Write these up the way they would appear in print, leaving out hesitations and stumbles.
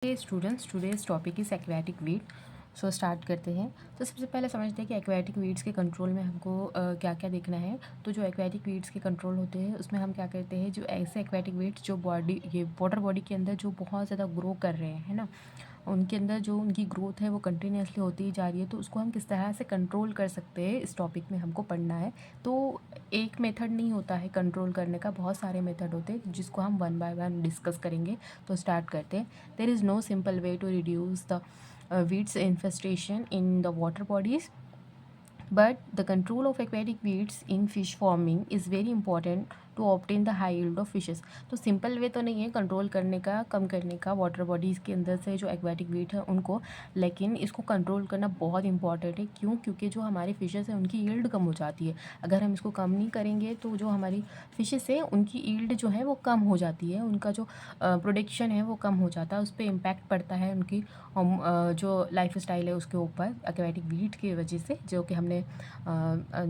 Hey students, today's topic is aquatic weed. So start करते हैं। तो सबसे पहले समझते हैं कि एक्वेटिक वीड्स के कंट्रोल में हमको क्या क्या देखना है। तो जो एक्वेटिक वीड्स के कंट्रोल होते हैं उसमें हम क्या करते हैं, जो ऐसे एक्वेटिक वीड्स जो बॉडी ये वाटर बॉडी के अंदर जो बहुत ज़्यादा ग्रो कर रहे हैं, है ना, उनके अंदर जो उनकी ग्रोथ है वो कंटिन्यूसली होती ही जा रही है, तो उसको हम किस तरह से कंट्रोल कर सकते हैं, इस टॉपिक में हमको पढ़ना है। तो एक मेथड नहीं होता है कंट्रोल करने का, बहुत सारे मेथड होते हैं जिसको हम वन बाय वन डिस्कस करेंगे। तो स्टार्ट करते हैं। There is no simple way to reduce the weeds infestation in the water bodies, but the control of aquatic weeds in fish farming is very important to obtain the high yield of fishes. तो simple way तो नहीं है control करने का, कम करने का water bodies के अंदर से जो एक्वेटिक वीड है उनको, लेकिन इसको कंट्रोल करना बहुत इंपॉर्टेंट है। क्यों? क्योंकि जो हमारी फिशेस है उनकी यील्ड कम हो जाती है। अगर हम इसको कम नहीं करेंगे तो जो हमारी फिशेस है उनकी यील्ड जो है वो कम हो जाती है, उनका जो प्रोडक्शन है वो कम हो जाता है, उस पर इम्पैक्ट पड़ता है उनकी जो लाइफ स्टाइल है उसके ऊपर एक्वेटिक वीड की वजह से, जो कि हमने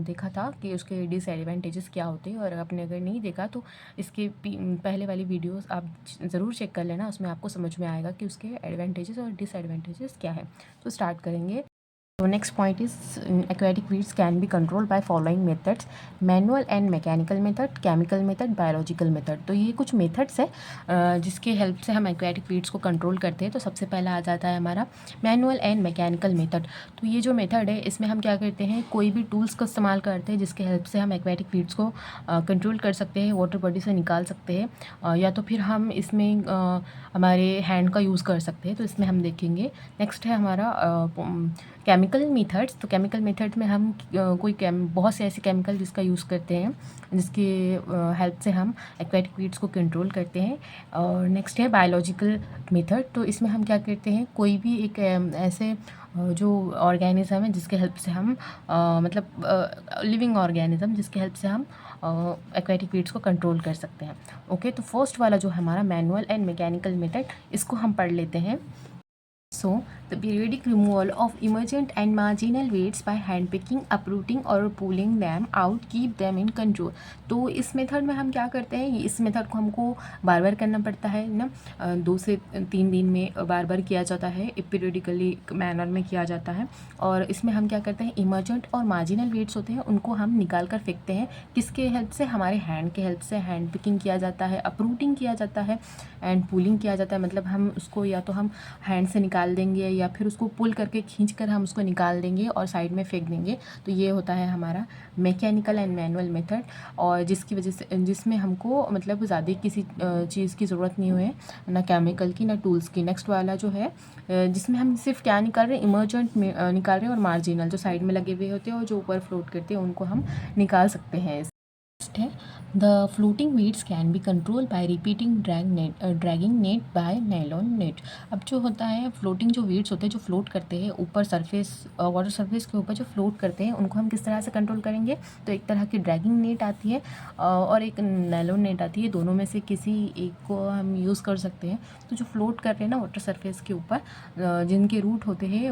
देखा था कि उसके डिसएडवांटेजेस क्या होते हैं। और आपने अगर नहीं देखा तो इसके पहले वाली वीडियोस आप ज़रूर चेक कर लेना, उसमें आपको समझ में आएगा कि उसके एडवांटेजेस और डिसएडवांटेजेस क्या है। तो स्टार्ट करेंगे। So next point is aquatic weeds can be controlled by following methods: manual and mechanical method, chemical method, biological method। तो ये कुछ मेथड्स है जिसके हेल्प से हम एक्वेटिक वीड्स को कंट्रोल करते हैं। तो सबसे पहला आ जाता है हमारा मैनुअल एंड मैकेनिकल मेथड। तो ये जो मेथड है इसमें हम क्या करते हैं, कोई भी टूल्स का इस्तेमाल करते हैं जिसके हेल्प से हम एक्वेटिक वीड्स को कंट्रोल कर सकते हैं, वाटर बॉडी से निकाल सकते हैं, या तो फिर हम इसमें हमारे हैंड का यूज़ कर सकते हैं। तो इसमें हम देखेंगे। नेक्स्ट है हमारा केमिकल मेथड्स। तो केमिकल मेथड में हम बहुत से ऐसे केमिकल जिसका यूज़ करते हैं, जिसकी हेल्प से हम एक्वेटिक वीड्स को कंट्रोल करते हैं। और नेक्स्ट है बायोलॉजिकल मेथड। तो इसमें हम क्या करते हैं, कोई भी एक ऐसे जो ऑर्गेनिज्म है जिसके हेल्प से हम मतलब लिविंग ऑर्गेनिज्म जिसके हेल्प से हम एक्वेटिक वीड्स को कंट्रोल कर सकते हैं। ओके, तो फर्स्ट वाला जो हमारा मैनुअल एंड मैकेनिकल मेथड, इसको हम पढ़ लेते हैं। So, the periodic removal of emergent and marginal weeds by hand picking, uprooting or pulling them out keep them in control। तो इस मेथड में हम क्या करते हैं, इस मेथड को हमको बार बार करना पड़ता है ना, 2 से 3 दिन में बार बार किया जाता है, पीरियडिकली मैनर में किया जाता है। और इसमें हम क्या करते हैं, इमर्जेंट और मार्जिनल वीड्स होते हैं उनको हम निकाल कर फेंकते हैं। किसके हेल्प से? हमारे हैंड के हेल्प से हैंड पिकिंग किया जाता है, अपरूटिंग किया जाता है एंड पुलिंग किया जाता है। मतलब हम उसको या तो हम हैंड से निकाल देंगे या फिर उसको पुल करके खींच कर हम उसको निकाल देंगे और साइड में फेंक देंगे। तो ये होता है हमारा मैकेनिकल एंड मैनुअल मेथड, और जिसकी वजह से जिसमें हमको मतलब ज़्यादा किसी चीज़ की ज़रूरत नहीं है, ना केमिकल की ना टूल्स की। नेक्स्ट वाला जो है जिसमें हम सिर्फ क्या निकाल रहे हैं, इमर्जेंट में निकाल रहे हैं, और मार्जिनल जो साइड में लगे हुए होते हैं और जो ऊपर फ्लोट करते हैं उनको हम निकाल सकते हैं। है the floating weeds can be control by repeating dragging net by nylon net. अब जो होता है फ्लोटिंग जो वीड्स होते हैं जो फ्लोट करते हैं ऊपर सरफेस, वाटर सरफेस के ऊपर जो फ्लोट करते हैं, उनको हम किस तरह से कंट्रोल करेंगे। तो एक तरह की ड्रैगिंग नेट आती है और एक नायलॉन नेट आती है, दोनों में से किसी एक को हम यूज़ कर सकते हैं। तो जो फ्लोट कर रहे हैं ना वाटर सरफेस के ऊपर, जिनके रूट होते हैं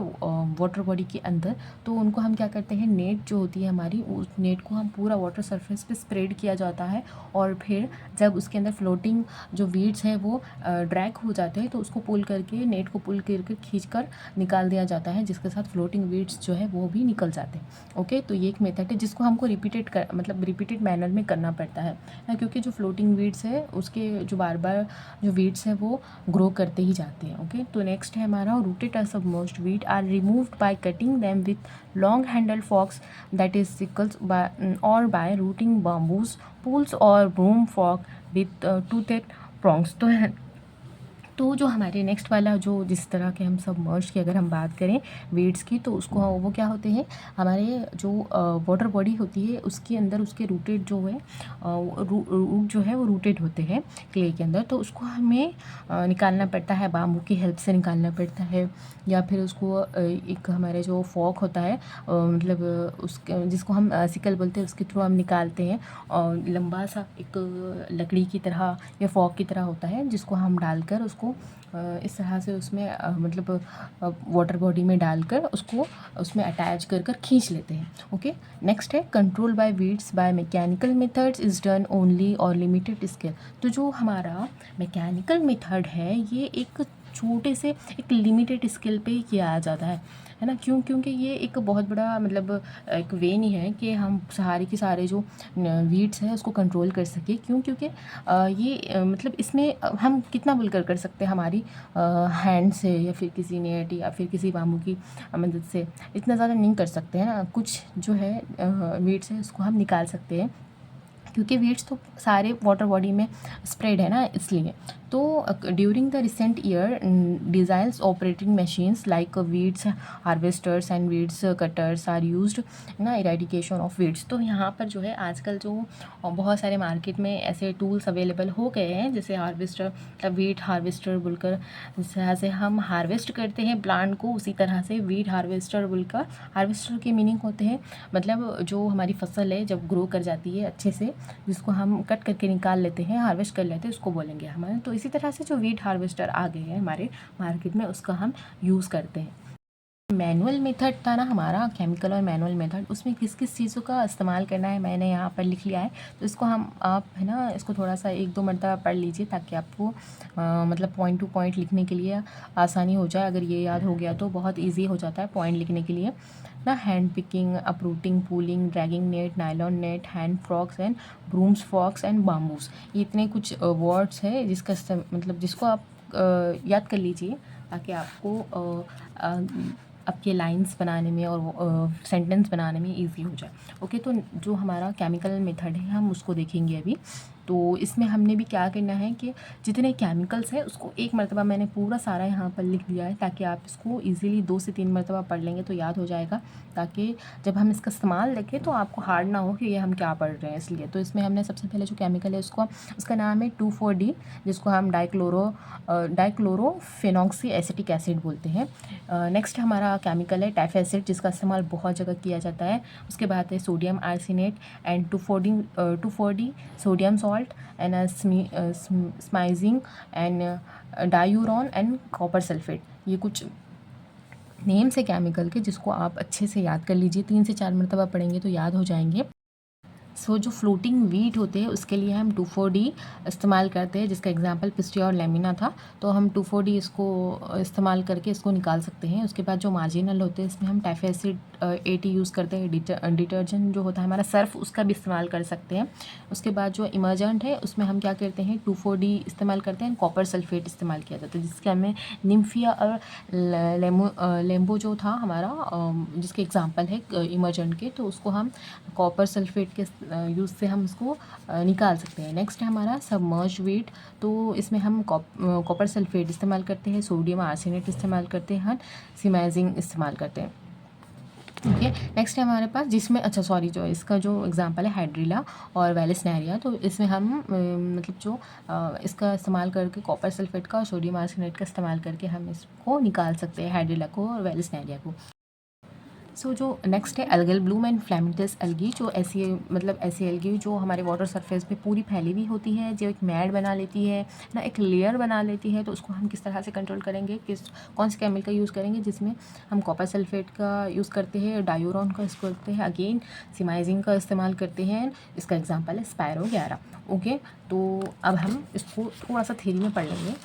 वाटर बॉडी के अंदर, तो उनको हम क्या करते हैं, नेट जो होती है हमारी, उस नेट को हम पूरा वाटर सरफेस पे स्प्रेड किया जाता है। और फिर जब उसके अंदर फ्लोटिंग जो वीड्स हैं वो ड्रैग हो जाते हैं तो उसको पुल करके, नेट को पुल करके खींच कर निकाल दिया जाता है, जिसके साथ फ्लोटिंग वीड्स जो है वो भी निकल जाते हैं। ओके, तो ये एक मेथड है जिसको हमको रिपीटेड मैनर में करना पड़ता है, क्योंकि जो फ्लोटिंग वीड्स है उसके जो बार बार जो वीड्स है वो ग्रो करते ही जाते हैं। ओके, तो नेक्स्ट है हमारा रूटेड और submerged weed are removed by cutting them with long handle forks, that is sickles, और by rooting bamboos poles or broom fork with toothed prongs। तो जो हमारे नेक्स्ट वाला जो जिस तरह के हम सब मर्ज की अगर हम बात करें वीड्स की, तो उसको वो क्या होते हैं, हमारे जो वाटर बॉडी होती है उसके अंदर उसके रूटेड जो है रूट जो है वो रूटेड होते हैं क्ले के अंदर। तो उसको हमें निकालना पड़ता है, बाम्बू की हेल्प से निकालना पड़ता है, या फिर उसको एक हमारे जो फॉक होता है, मतलब उसके जिसको हम सिकल बोलते हैं, उसके थ्रू हम निकालते हैं। और लंबा सा एक लकड़ी की तरह या फॉक की तरह होता है जिसको हम डालकर उसको इस तरह से उसमें मतलब वाटर बॉडी में डालकर उसको उसमें अटैच कर कर खींच लेते हैं। ओके, नेक्स्ट है control by weeds by mechanical methods is done only और लिमिटेड स्केल। तो जो हमारा मैकेनिकल मेथड है ये एक छोटे से एक लिमिटेड स्केल पे ही किया जाता है ना। क्यों? क्योंकि ये एक बहुत बड़ा मतलब एक वे नहीं है कि हम सारे के सारे जो वीड्स हैं उसको कंट्रोल कर सकें। क्यों? क्योंकि ये मतलब इसमें हम कितना बोलकर कर सकते हैं हमारी हैंड से या फिर किसी नेट या फिर किसी बाम्बू की मदद से, इतना ज़्यादा नहीं कर सकते हैं ना। कुछ जो है वीड्स है उसको हम निकाल सकते हैं, क्योंकि वीड्स तो सारे वाटर बॉडी में स्प्रेड है ना, इसलिए। तो during the recent year designs operating machines like weeds harvesters and weeds cutters are used ना इरेडिकेशन ऑफ वीड्स। तो यहाँ पर जो है आजकल जो बहुत सारे मार्केट में ऐसे टूल्स अवेलेबल हो गए हैं, जैसे हार्वेस्टर मतलब वीड हार्वेस्टर बोलकर, जिस तरह से हम हार्वेस्ट करते हैं प्लांट को, उसी तरह से वीड हार्वेस्टर बोलकर। हार्वेस्टर के मीनिंग होते हैं मतलब जो हमारी फसल है जब ग्रो कर जाती है अच्छे से, जिसको हम कट करके निकाल लेते हैं, हार्वेस्ट कर लेते हैं, उसको बोलेंगे हमारे। तो इसी तरह से जो वीड हार्वेस्टर आ गए हैं हमारे मार्केट में, उसका हम यूज़ करते हैं। मैनुअल मेथड था ना हमारा, केमिकल और मैनुअल मेथड, उसमें किस किस चीज़ों का इस्तेमाल करना है मैंने यहाँ पर लिख लिया है। तो इसको हम आप है ना इसको थोड़ा सा 1-2 मरतबा पढ़ लीजिए, ताकि आपको मतलब पॉइंट टू पॉइंट लिखने के लिए आसानी हो जाए। अगर ये याद हो गया तो बहुत ईजी हो जाता है पॉइंट लिखने के लिए ना। Hand picking, uprooting, pulling, dragging net, nylon net, hand forks and brooms, forks and bamboos, ये इतने कुछ वर्ड्स है जिसका मतलब जिसको आप याद कर लीजिए, ताकि आपको आपके लाइंस बनाने में और सेंटेंस बनाने में इजी हो जाए। ओके, तो जो हमारा केमिकल मेथड है हम उसको देखेंगे अभी। तो इसमें हमने भी क्या करना है कि जितने केमिकल्स हैं उसको एक मरतबा मैंने पूरा सारा यहाँ पर लिख दिया है, ताकि आप इसको इजीली 2 से 3 मरतबा पढ़ लेंगे तो याद हो जाएगा, ताकि जब हम इसका इस्तेमाल देखें तो आपको हार्ड ना हो कि ये हम क्या पढ़ रहे हैं। इसलिए तो इसमें हमने सबसे पहले जो केमिकल है उसका नाम है 2,4-D, जिसको हम डाइक्लोरोफेनॉक्सी एसिटिक एसिड बोलते हैं। नेक्स्ट हमारा केमिकल है टैफ एसिड, जिसका इस्तेमाल बहुत जगह किया जाता है। उसके बाद है sodium arsenate and 2,4-D sodium salt and simazine and diuron and copper sulphate. ये कुछ नेम्स है केमिकल के, जिसको आप अच्छे से याद कर लीजिए, 3 से 4 मरतबा पढ़ेंगे तो याद हो जाएंगे। जो फ्लोटिंग वीट होते हैं उसके लिए हम 2,4-D इस्तेमाल करते हैं, जिसका एग्जांपल पिस्टिया और लेमिना था। तो हम 2,4-D इसको इस्तेमाल करके इसको निकाल सकते हैं। उसके बाद जो मार्जिनल होते हैं इसमें हम टैफ एसिड 80 यूज़ करते हैं। डिटर्जेंट जो होता है हमारा सर्फ, उसका भी इस्तेमाल कर सकते हैं। उसके बाद जो इमर्जेंट है उसमें हम क्या करते हैं 2,4-D इस्तेमाल करते हैं, कॉपर सल्फेट इस्तेमाल किया जाता है, जिसके हमें निम्फिया और लेम्बो जो था हमारा जिसके एग्जाम्पल है इमर्जेंट के, तो उसको हम कॉपर सल्फेट के यूज़ से हम इसको निकाल सकते हैं। नेक्स्ट है हमारा सबमर्ज वीट, तो इसमें हम कॉपर सल्फेट इस्तेमाल करते हैं, सोडियम आर्सेनेट इस्तेमाल करते हैं, सिमाइजिंग इस्तेमाल करते हैं। ओके, नेक्स्ट है हमारे पास जिसमें जो इसका जो एग्जांपल है हाइड्रिला और वेलिसनेरिया। तो इसमें हम मतलब जो इसका इस्तेमाल करके कॉपर सल्फेट का और सोडियम आर्सेनेट का इस्तेमाल करके हम इसको निकाल सकते हैं, हाइड्रिला को और वेलिसनेरिया को। जो नेक्स्ट है एल्गल ब्लूम एंड फ्लैमिटस एल्गी, जो ऐसी एल्गी जो हमारे वाटर सरफेस पे पूरी फैली हुई होती है, जो एक मैड बना लेती है ना, एक लेयर बना लेती है। तो उसको हम किस तरह से कंट्रोल करेंगे, कौन से केमिकल का यूज़ करेंगे, जिसमें हम कॉपर सल्फेट का यूज़ करते हैं, डायूरॉन का यूज़ करते हैं, अगेन सिमाइजिंग का इस्तेमाल करते हैं। इसका एग्जाम्पल है स्पायरो 11। ओके, तो अब हम इसको थोड़ा सा थ्योरी में पढ़ लेंगे।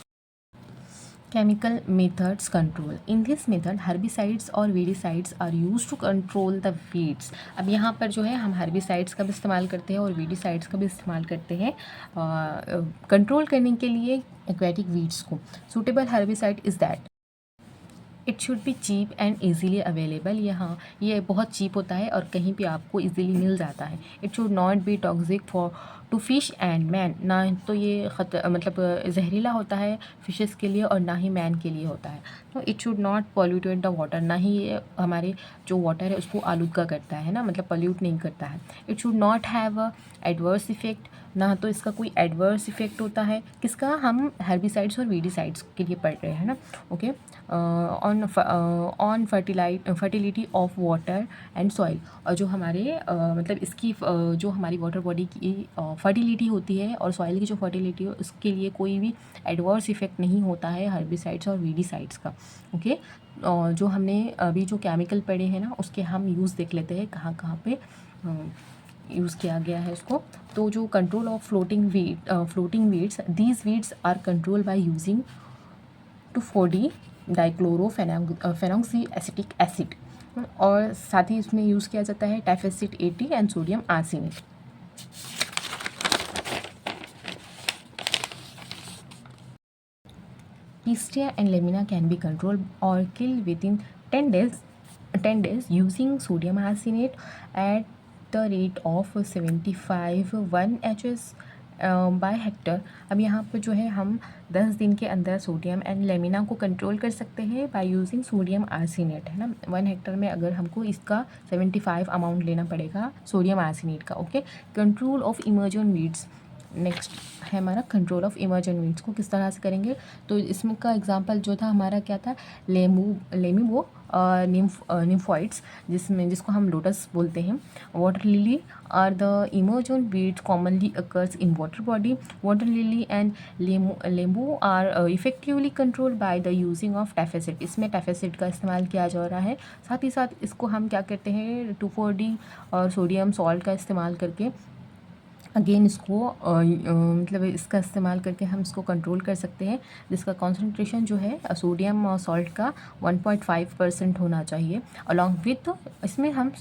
Chemical methods control. In this method, herbicides और weedicides are used to control the weeds. अब यहाँ पर जो है हम herbicides का भी इस्तेमाल करते हैं और weedicides का भी इस्तेमाल करते हैं कंट्रोल करने के लिए aquatic weeds को। Suitable herbicide is that it should be cheap and easily available. यहाँ ये बहुत चीप होता है और कहीं भी आपको ईजीली मिल जाता है। It should not be toxic for to fish and man, ना तो ये मतलब जहरीला होता है फिशेस के लिए और ना ही मैन के लिए होता है। तो it should not polluted the water, ना ही ये हमारे जो वाटर है उसको आलूदा करता है ना, मतलब पॉल्यूट नहीं करता है। It should not have a adverse effect, ना तो इसका कोई एडवर्स इफेक्ट होता है। किसका, हम हेर्बिसाइड्स और वीडिसाइड्स के लिए पढ़ रहे हैं ना। Okay, on fertility of water and soil, और जो हमारे मतलब इसकी जो हमारी वाटर बॉडी की फर्टिलिटी होती है और सॉइल की जो फर्टिलिटी है उसके लिए कोई भी एडवर्स इफेक्ट नहीं होता है हर्बिसाइड्स और वीडिसाइड्स का। ओके, जो हमने अभी जो केमिकल पढ़े हैं ना उसके हम यूज़ देख लेते हैं कहाँ कहाँ पे यूज़ किया गया है इसको। तो जो control of floating weeds, these weeds are control by using 2,4-D dichlorophenoxy acetic acid, और साथ ही इसमें यूज़ किया जाता है Taficide 80 and sodium arsenate. Pistia and lamina can be controlled or killed within 10 days using sodium arsenate at the rate of 75 1 by hectare. अब यहाँ पर जो है हम 10 दिन के अंदर सोडियम एंड लेमिना को कंट्रोल कर सकते हैं बाय यूजिंग सोडियम आर्सेनेट, है ना। 1 हेक्टर में अगर हमको इसका 75 अमाउंट लेना पड़ेगा सोडियम आर्सेनेट का। Okay, control of emergent weeds next है हमारा। कंट्रोल ऑफ इमर्जेंट वीड्स को किस तरह से करेंगे, तो इसमें का एग्जांपल जो था हमारा क्या था, लेमिबो निम्फोइड्स, जिसको हम लोटस बोलते हैं। Water lily are the emergent weeds commonly occurs in water body. Water lily and nelumbo are effectively control by the using of Taficide. इसमें टाइफेसिड का इस्तेमाल किया जा रहा है। साथ ही साथ इसको हम क्या करते हैं, 2,4-D और सोडियम सॉल्ट का इस्तेमाल करके अगेन इसको मतलब इसका इस्तेमाल करके हम इसको कंट्रोल कर सकते हैं, जिसका कॉन्सेंट्रेशन जो है सोडियम और सॉल्ट का 1.5% होना चाहिए। अलॉन्ग विथ इसमें हम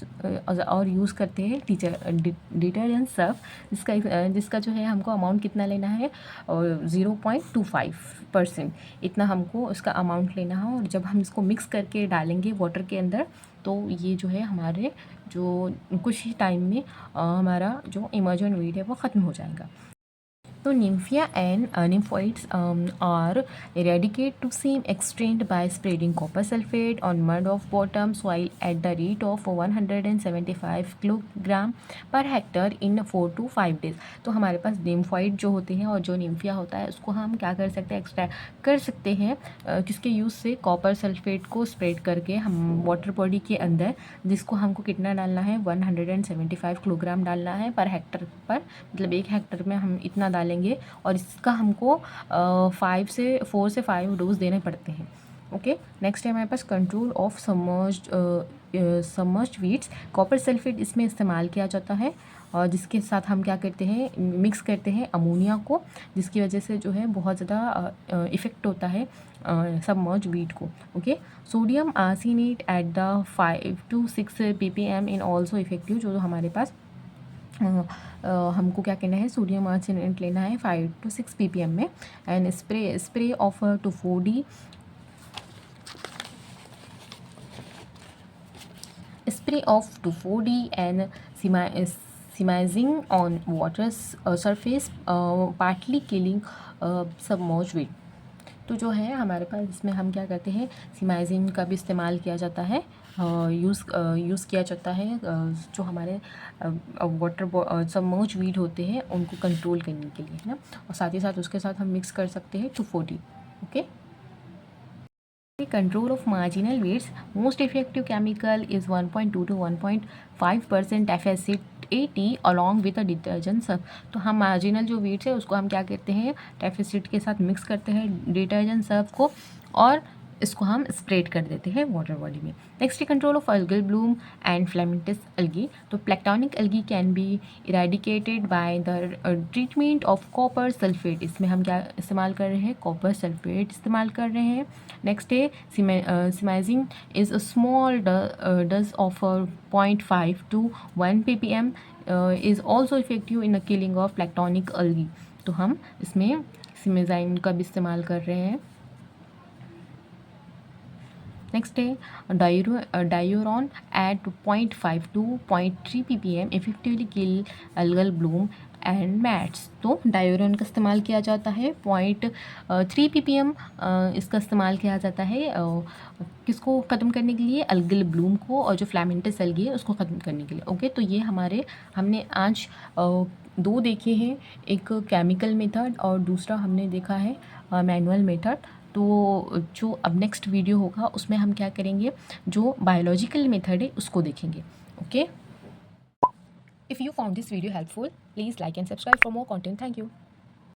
और यूज़ करते हैं डिटर्जेंट सर्फ, जिसका जो है हमको अमाउंट कितना लेना है, 0.25% इतना हमको इसका अमाउंट लेना है। और जब हम इसको मिक्स करके डालेंगे वाटर के अंदर, तो ये जो है हमारे जो कुछ ही टाइम में हमारा जो इमर्जेंट वीड है वो ख़त्म हो जाएगा। तो nymphaea and nymphoides are eradicate to same extent by spreading copper sulfate on mud of bottom soil at the rate of 175 kilogram per hectare in 4 to 5 days। तो हमारे पास निम्फोइड जो होते हैं और जो निम्फिया होता है उसको हम क्या कर सकते हैं, एक्सट्रैक्ट कर सकते हैं किसके यूज़ से, कॉपर सल्फेट को स्प्रेड करके हम वाटर बॉडी के अंदर, जिसको हमको कितना डालना है, 175 किलोग्राम डालना है पर हेक्टर पर, मतलब 1 हेक्टर में हम इतना डालेंगे और इसका हमको 4 से 5 डोज देने पड़ते हैं। ओके, नेक्स्ट है हमारे पास control of submerged weeds. Copper sulphate इसमें इस्तेमाल किया जाता है और जिसके साथ हम क्या करते हैं, मिक्स करते हैं अमोनिया को, जिसकी वजह से जो है बहुत ज़्यादा इफ़ेक्ट होता है सबमर्ज्ड वीड को। Okay, sodium arsenate at the 5 to 6 ppm in also effective. जो हमारे पास हमको क्या करना है, सोडियम आर्सेनेट लेना है 5 to 6 ppm में। And spray of 2,4-D and simizing on water surface partly killing submerged weed। तो जो है हमारे पास इसमें हम क्या करते हैं, सिमाइजिन का भी इस्तेमाल किया जाता है, यूज़ किया जाता है जो हमारे वाटर सबमर्ज वीड होते हैं उनको कंट्रोल करने के लिए, है ना। और साथ ही साथ उसके साथ हम मिक्स कर सकते हैं 2,4-D। Okay, control of marginal weeds most effective chemical is 1.2 to 1.5% टाइफेसिट 80 along with a detergent Surf. तो हम मार्जिनल जो वीड्स है उसको हम क्या करते हैं, टाइफेसिट के साथ मिक्स करते हैं डिटर्जेंट सर्फ को और इसको हम स्प्रेड कर देते हैं वाटर बॉडी में। Next control of algal bloom and filamentous algae. तो planktonic algae can be eradicated by the treatment of copper sulphate. इसमें हम क्या इस्तेमाल कर रहे हैं, कॉपर सल्फेट इस्तेमाल कर रहे हैं। नेक्स्ट है simazine is a small dose of 0.5 to 1 ppm is also effective in the killing of planktonic algae. तो हम इसमें सिमाइजिन का भी इस्तेमाल कर रहे हैं। नेक्स्ट है diuron at 0.5 to 0.3 ppm effectively kill algal bloom and mats. तो डायूरॉन का इस्तेमाल किया जाता है 0.3 ppm इसका इस्तेमाल किया जाता है किसको ख़त्म करने के लिए, अल्गल ब्लूम को, और जो फ्लेमेंटस एल्गी है उसको ख़त्म करने के लिए। ओके, तो ये हमने आज 2 देखे हैं, एक केमिकल मेथड और दूसरा हमने देखा है मैनुअल मेथड। तो जो अब नेक्स्ट वीडियो होगा उसमें हम क्या करेंगे, जो बायोलॉजिकल मेथड है उसको देखेंगे। Okay, if you found this video helpful please like and subscribe for more content. Thank you.